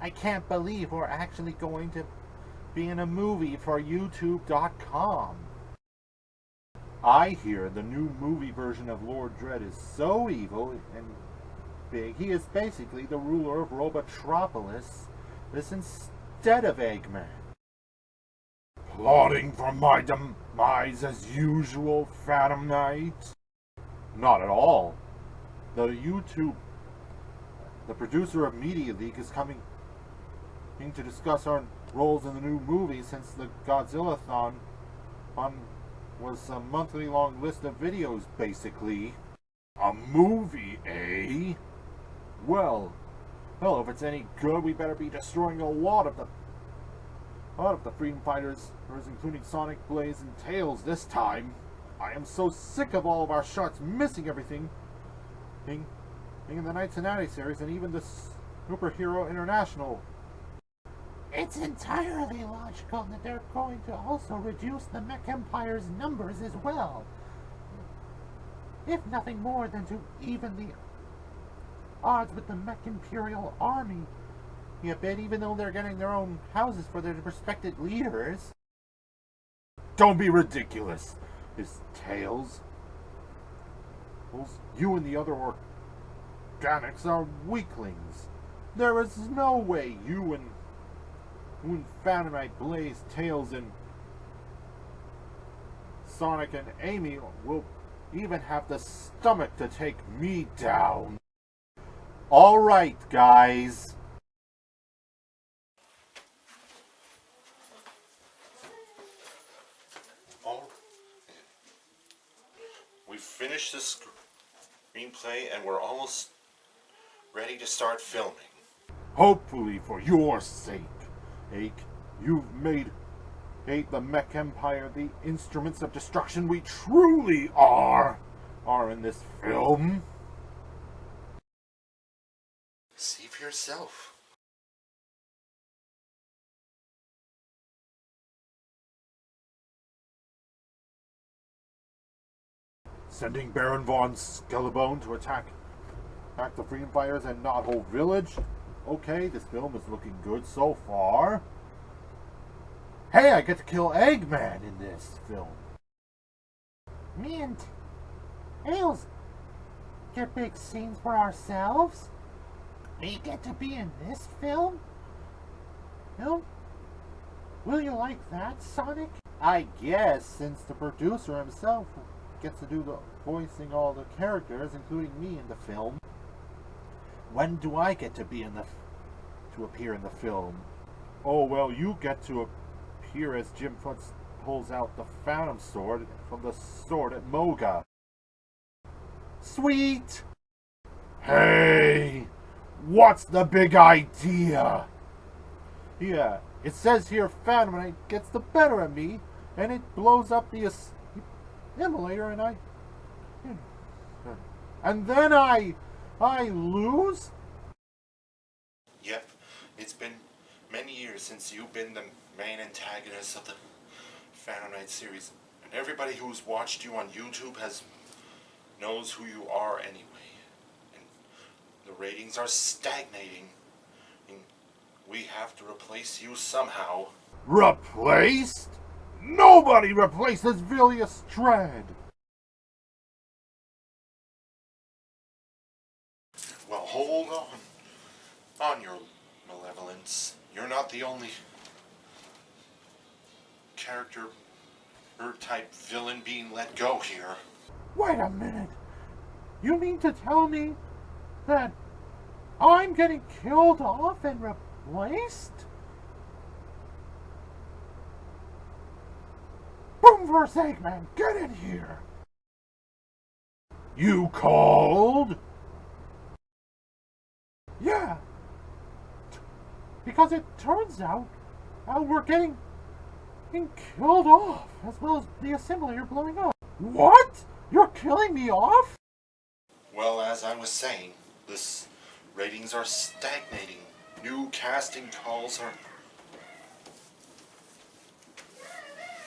I can't believe we're actually going to be in a movie for YouTube.com. I hear the new movie version of Lord Dredd is so evil and big, he is basically the ruler of Robotropolis, this instead of Eggman. Plotting for my demise as usual, Phantom Knight? Not at all. The producer of Media League is coming in to discuss our roles in the new movie, since the Godzilla-thon was a monthly long list of videos, basically. A movie, eh? Well, if it's any good, we better be destroying a lot of the Freedom Fighters, including Sonic, Blaze, and Tails this time. I am so sick of all of our shots missing everything in the Knightsinaty series and even the Superhero International. It's entirely logical that they're going to also reduce the Mech Empire's numbers as well. If nothing more than to even the odds with the Mech Imperial Army. You bet, even though they're getting their own houses for their respected leaders. Don't be ridiculous, Miss Tails. You and the other organics are weaklings. There is no way you and Phantom Knight, Blaze, Tails, and Sonic and Amy will even have the stomach to take me down. All right, guys. We finished the screenplay and we're almost ready to start filming. Hopefully for your sake, you've made the Mech Empire the instruments of destruction we truly are in this film. See for yourself. Sending Baron von Skellebone to attack the Freedom Fighters and Knothole Village. Okay, this film is looking good so far. Hey, I get to kill Eggman in this film. Me and Tails get big scenes for ourselves. We get to be in this film? Will you like that, Sonic? I guess, since the producer himself gets to do the voicing all the characters, including me, in the film. When do I get to appear in the film? Oh, well, you get to appear as Jim Footz pulls out the Phantom Sword from the sword at Moga. Sweet! Hey! What's the big idea? Yeah, it says here Phantom Knight gets the better of me, and it blows up the Immolator, and then I lose? Yep, it's been many years since you've been the main antagonist of the Phantom Knight series, and everybody who's watched you on YouTube knows who you are anyway. And the ratings are stagnating, and we have to replace you somehow. Replaced? Nobody replaces Vilius Dredd! Well, hold on your malevolence. You're not the only character or type villain being let go here. Wait a minute. You mean to tell me that I'm getting killed off and replaced? Boom vs. Eggman, get in here! You called? Yeah. Because it turns out we're getting killed off, as well as the assemblator blowing up. What? You're killing me off? Well, as I was saying, the ratings are stagnating. New casting calls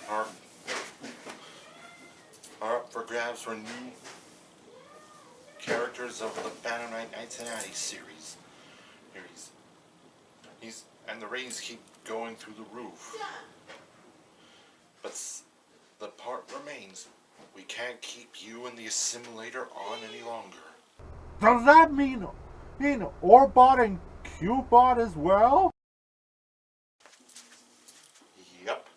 are up for grabs for new characters of the Phantom Knight Knightsinaty series. And the ratings keep going through the roof. But the part remains. We can't keep you and the assimilator on any longer. Does that mean Orbot and Cubot as well? Yep.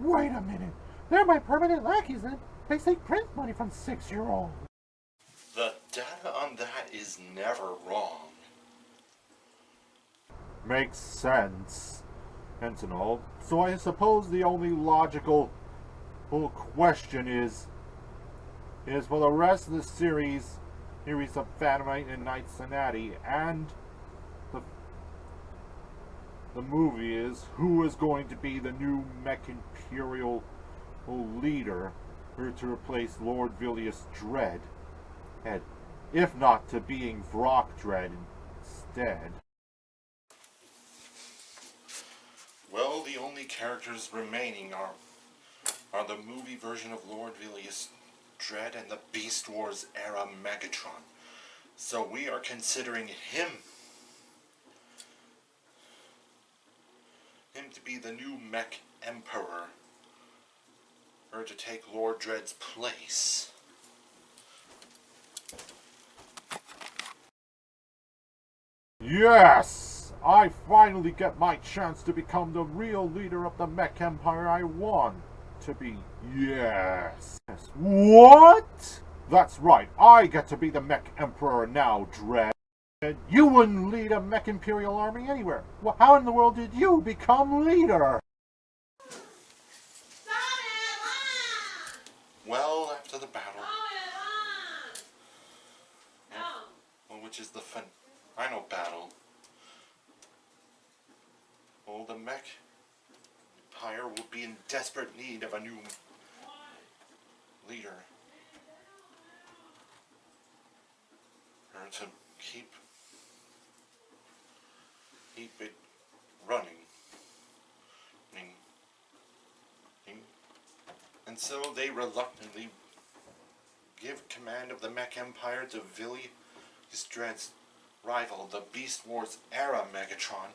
Wait a minute. They're my permanent lackeys and they take print money from 6-year-olds. The data on that is never wrong. Makes sense, Sentinel. So I suppose the only logical question is for the rest of the series of Phantomite and Knightsinaty, and the movie is who is going to be the new Mech Imperial leader, or to replace Lord Vilius Dredd, and if not to being Vrock Dredd instead. Well, the only characters remaining are the movie version of Lord Vilius Dredd and the Beast Wars Era Megatron. So we are considering him to be the new Mech Emperor, or to take Lord Dredd's place. Yes! I finally get my chance to become the real leader of the Mech Empire I want to be. Yes. What? That's right, I get to be the Mech Emperor now, Dredd. You wouldn't lead a Mech Imperial army anywhere. Well, how in the world did you become leader? Well, after the battle, which is the final battle, the Mech Empire will be in desperate need of a new leader, or to keep it running. And so they reluctantly give command of the Mech Empire to Vilius Dredd's rival, the Beast Wars Era Megatron,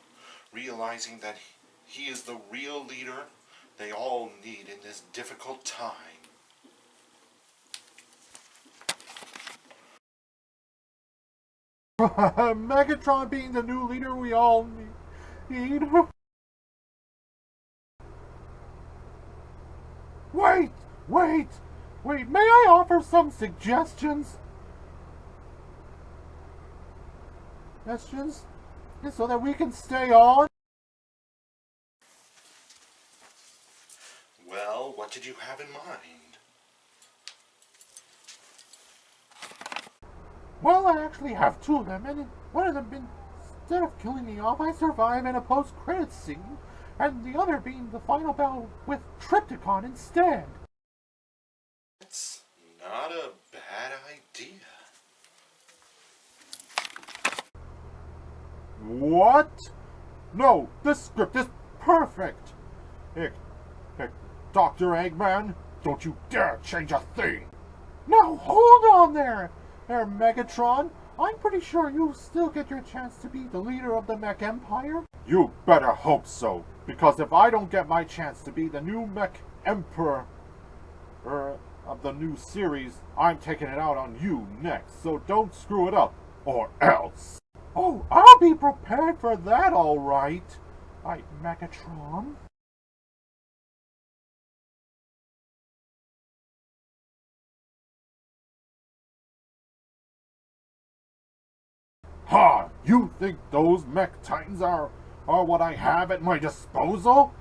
realizing that he is the real leader they all need in this difficult time. Megatron being the new leader we all need. Wait, may I offer some suggestions? So that we can stay on? Well, what did you have in mind? Well, I actually have two of them, and one of them instead of killing me off, I survive in a post-credits scene, and the other being the final battle with Trypticon instead. That's not a bad idea. What? No, this script is perfect! Dr. Eggman, don't you dare change a thing! Now hold on there, Megatron. I'm pretty sure you still get your chance to be the leader of the Mech Empire. You better hope so, because if I don't get my chance to be the new Mech Emperor of the new series, I'm taking it out on you next, so don't screw it up, or else. Oh, I'll be prepared for that, all right, Megatron. Ha! You think those Mech Titans are what I have at my disposal?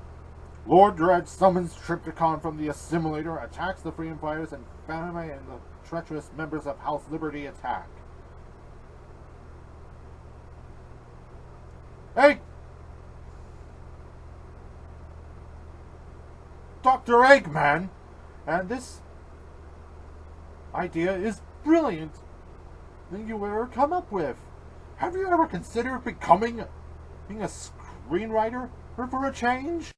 Lord Dredd summons Trypticon from the Assimilator, attacks the Freedom Fighters, and Phantomite and the treacherous members of House Liberty attack. Hey! Dr. Eggman! And this idea is brilliant. than you ever come up with. Have you ever considered being a screenwriter for a change?